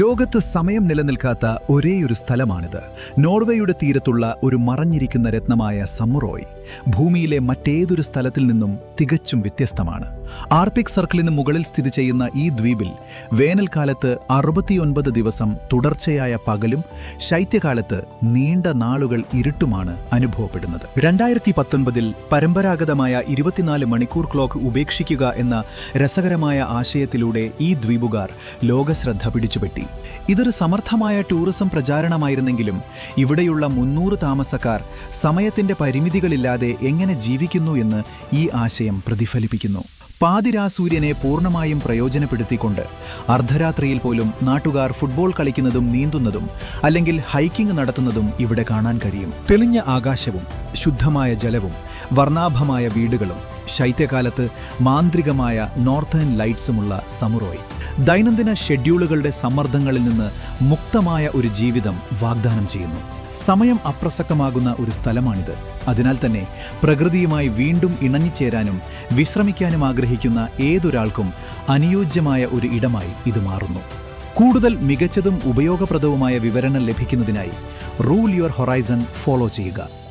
ലോകത്ത് സമയം നിലനിൽക്കാത്ത ഒരേയൊരു സ്ഥലമാണിത്. നോർവേയുടെ തീരത്തുള്ള ഒരു മറഞ്ഞിരിക്കുന്ന രത്നമായ സമുറോയ് ഭൂമിയിലെ മറ്റേതൊരു സ്ഥലത്തിൽ നിന്നും തികച്ചും വ്യത്യസ്തമാണ്. ആർട്ടിക് സർക്കിളിന് മുകളിൽ സ്ഥിതി ചെയ്യുന്ന ഈ ദ്വീപിൽ വേനൽക്കാലത്ത് 69 ദിവസം തുടർച്ചയായ പകലും ശൈത്യകാലത്ത് നീണ്ട നാളുകൾ ഇരുട്ടുമാണ് അനുഭവപ്പെടുന്നത്. 2019 പരമ്പരാഗതമായ 24 മണിക്കൂർ ക്ലോക്ക് ഉപേക്ഷിക്കുക എന്ന രസകരമായ ആശയത്തിലൂടെ ഈ ദ്വീപുകാർ ലോകശ്രദ്ധ പിടിച്ചുപറ്റി. ഇതൊരു സമർത്ഥമായ ടൂറിസം പ്രചാരണമായിരുന്നെങ്കിലും ഇവിടെയുള്ള 300 താമസക്കാർ സമയത്തിന്റെ പരിമിതികളില്ലാതെ എങ്ങനെ ജീവിക്കുന്നു എന്ന് ഈ ആശയം പ്രതിഫലിപ്പിക്കുന്നു. പാതിരാസൂര്യനെ പൂർണ്ണമായും പ്രയോജനപ്പെടുത്തിക്കൊണ്ട് അർദ്ധരാത്രിയിൽ പോലും നാട്ടുകാർ ഫുട്ബോൾ കളിക്കുന്നതും നീന്തുന്നതും അല്ലെങ്കിൽ ഹൈക്കിംഗ് നടത്തുന്നതും ഇവിടെ കാണാൻ കഴിയും. തെളിഞ്ഞ ആകാശവും ശുദ്ധമായ ജലവും വർണ്ണാഭമായ വീടുകളും ശൈത്യകാലത്ത് മാന്ത്രികമായ നോർത്തേൺ ലൈറ്റ്സുമുള്ള സമുറോയ് ദൈനംദിന ഷെഡ്യൂളുകളുടെ സമ്മർദ്ദങ്ങളിൽ നിന്ന് മുക്തമായ ഒരു ജീവിതം വാഗ്ദാനം ചെയ്യുന്നു. സമയം അപ്രസക്തമാകുന്ന ഒരു സ്ഥലമാണിത്. അതിനാൽ തന്നെ പ്രകൃതിയുമായി വീണ്ടും ഇണങ്ങിച്ചേരാനും വിശ്രമിക്കാനും ആഗ്രഹിക്കുന്ന ഏതൊരാൾക്കും അനുയോജ്യമായ ഒരു ഇടമായി ഇത് മാറുന്നു. കൂടുതൽ മികച്ചതും ഉപയോഗപ്രദവുമായ വിവരണം ലഭിക്കുന്നതിനായി റൂൾ യുവർ ഹൊറൈസൺ ഫോളോ ചെയ്യുക.